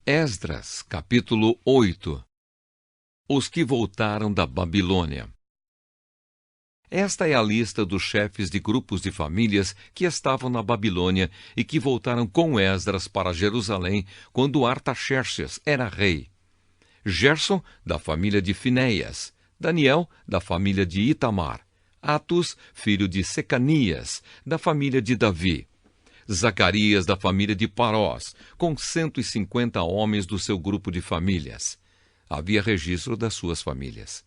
Esdras, capítulo 8. Os que voltaram da Babilônia. Esta é a lista dos chefes de grupos de famílias que estavam na Babilônia e que voltaram com Esdras para Jerusalém quando Artaxerxes era rei. Gerson, da família de Finéias. Daniel, da família de Itamar. Atus, filho de Secanias, da família de Davi. Zacarias, da família de Parós, com 150 homens do seu grupo de famílias. Havia registro das suas famílias.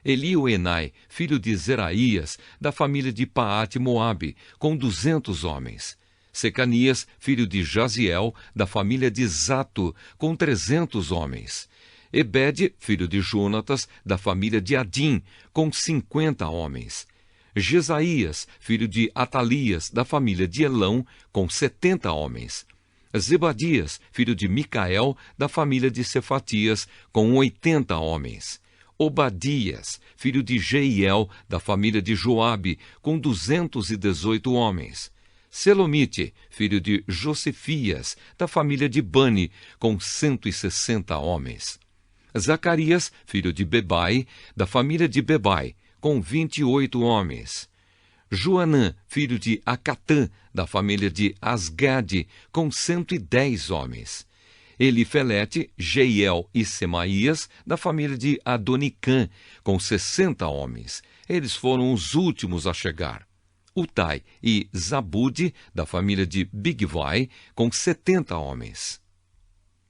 Elioenai, filho de Zeraías, da família de Paate-Moabe, com 200 homens. Secanias, filho de Jaziel, da família de Zato, com 300 homens. Ebede, filho de Jonatas, da família de Adim, com 50 homens. Jesaías, filho de Atalias, da família de Elão, com 70 homens. Zebadias, filho de Micael, da família de Cefatias, com 80 homens. Obadias, filho de Jeiel, da família de Joabe, com 218 homens. Selomite, filho de Josefias, da família de Bani, com 160 homens. Zacarias, filho de Bebai, da família de Bebai, com 28 homens. Joanã, filho de Acatã, da família de Asgade, com 110 homens. Elifelete, Jeiel e Semaías, da família de Adonicã, com 60 homens. Eles foram os últimos a chegar. Utai e Zabude, da família de Bigvai, com 70 homens.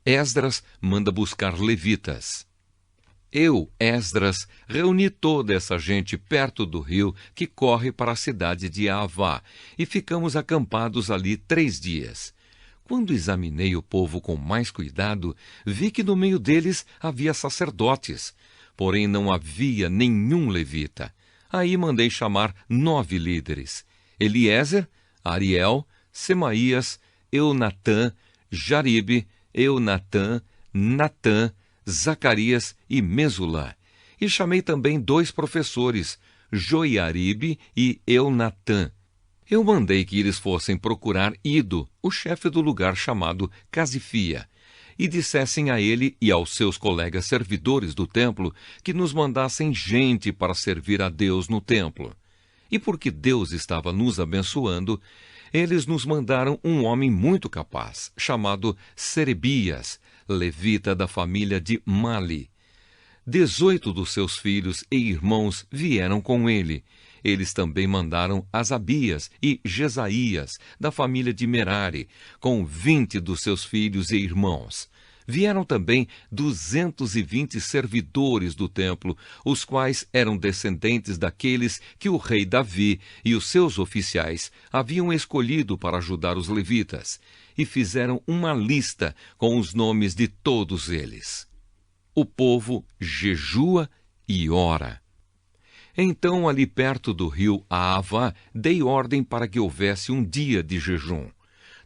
Esdras manda buscar levitas. Eu, Esdras, reuni toda essa gente perto do rio que corre para a cidade de Avá, e ficamos acampados ali 3 dias. Quando examinei o povo com mais cuidado, vi que no meio deles havia sacerdotes, porém não havia nenhum levita. Aí mandei chamar 9 líderes: Eliezer, Ariel, Semaías, Eunatã, Jaribe, Eunatã, Natã, Zacarias e Mesulã. E chamei também 2 professores, Joiaribe e Eunatã. Eu mandei que eles fossem procurar Ido, o chefe do lugar chamado Casifia, e dissessem a ele e aos seus colegas servidores do templo que nos mandassem gente para servir a Deus no templo. E porque Deus estava nos abençoando, eles nos mandaram um homem muito capaz, chamado Serebias, levita da família de Mali. 18 dos seus filhos e irmãos vieram com ele. Eles também mandaram Asabias e Jesaías, da família de Merari, com 20 dos seus filhos e irmãos. Vieram também 220 servidores do templo, os quais eram descendentes daqueles que o rei Davi e os seus oficiais haviam escolhido para ajudar os levitas, e fizeram uma lista com os nomes de todos eles. O povo jejua e ora. Então, ali perto do rio Ahava, dei ordem para que houvesse um dia de jejum.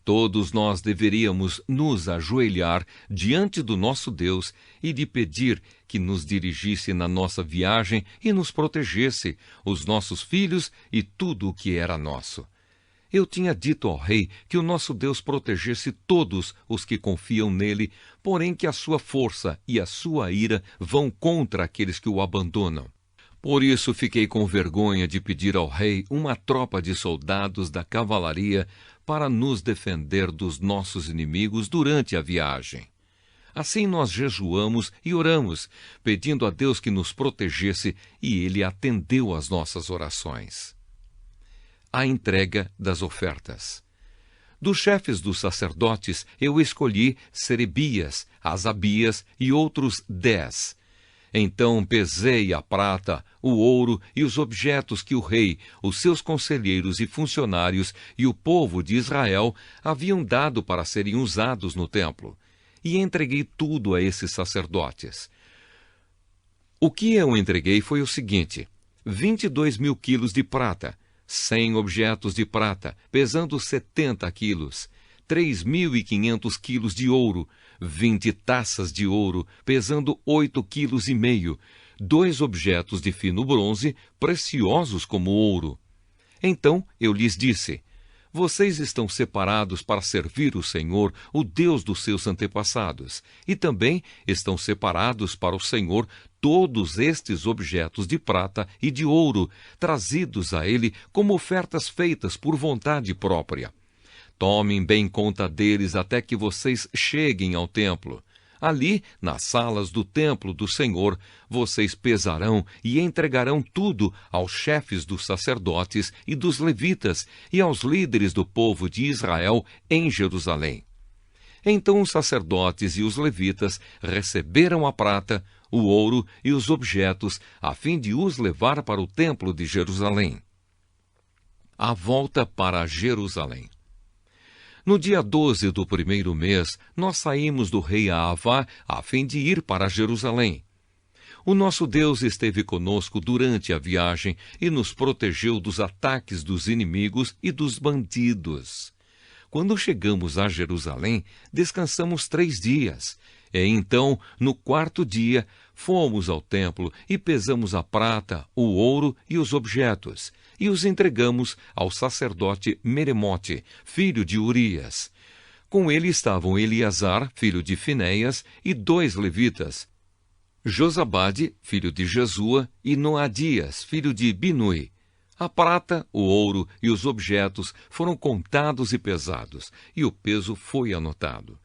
Todos nós deveríamos nos ajoelhar diante do nosso Deus e de pedir que nos dirigisse na nossa viagem e nos protegesse, os nossos filhos e tudo o que era nosso. Eu tinha dito ao rei que o nosso Deus protegesse todos os que confiam nele, porém que a sua força e a sua ira vão contra aqueles que o abandonam. Por isso fiquei com vergonha de pedir ao rei uma tropa de soldados da cavalaria para nos defender dos nossos inimigos durante a viagem. Assim nós jejuamos e oramos, pedindo a Deus que nos protegesse, e ele atendeu às nossas orações. A entrega das ofertas. Dos chefes dos sacerdotes, eu escolhi Serebias, Asabias e outros 10. Então pesei a prata, o ouro e os objetos que o rei, os seus conselheiros e funcionários e o povo de Israel haviam dado para serem usados no templo, e entreguei tudo a esses sacerdotes. O que eu entreguei foi o seguinte: 22.000 quilos de prata, 100 objetos de prata, pesando 70 quilos, 3.500 quilos de ouro, 20 taças de ouro, pesando 8,5 quilos, 2 objetos de fino bronze, preciosos como ouro. Então eu lhes disse: Vocês estão separados para servir o Senhor, o Deus dos seus antepassados, e também estão separados para o Senhor todos estes objetos de prata e de ouro, trazidos a ele como ofertas feitas por vontade própria. Tomem bem conta deles até que vocês cheguem ao templo. Ali, nas salas do templo do Senhor, vocês pesarão e entregarão tudo aos chefes dos sacerdotes e dos levitas e aos líderes do povo de Israel em Jerusalém. Então os sacerdotes e os levitas receberam a prata, o ouro e os objetos, a fim de os levar para o templo de Jerusalém. A volta para Jerusalém. No dia 12 do primeiro mês, nós saímos do rei Ahavá a fim de ir para Jerusalém. O nosso Deus esteve conosco durante a viagem e nos protegeu dos ataques dos inimigos e dos bandidos. Quando chegamos a Jerusalém, descansamos 3 dias. E então, no 4º dia, fomos ao templo e pesamos a prata, o ouro e os objetos, e os entregamos ao sacerdote Meremote, filho de Urias. Com ele estavam Eleazar, filho de Finéias, e 2 levitas, Josabade, filho de Jesua, e Noadias, filho de Binui. A prata, o ouro e os objetos foram contados e pesados, e o peso foi anotado.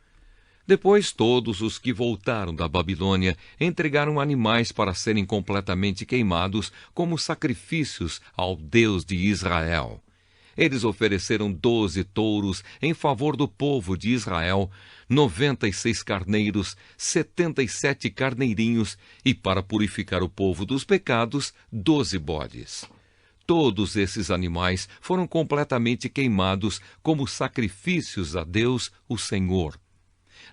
Depois, todos os que voltaram da Babilônia entregaram animais para serem completamente queimados como sacrifícios ao Deus de Israel. Eles ofereceram 12 touros em favor do povo de Israel, 96 carneiros, 77 carneirinhos e, para purificar o povo dos pecados, 12 bodes. Todos esses animais foram completamente queimados como sacrifícios a Deus, o Senhor.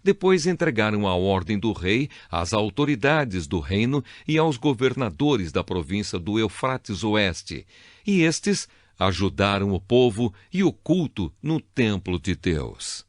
Depois entregaram a ordem do rei às autoridades do reino e aos governadores da província do Eufrates Oeste, e estes ajudaram o povo e o culto no templo de Deus.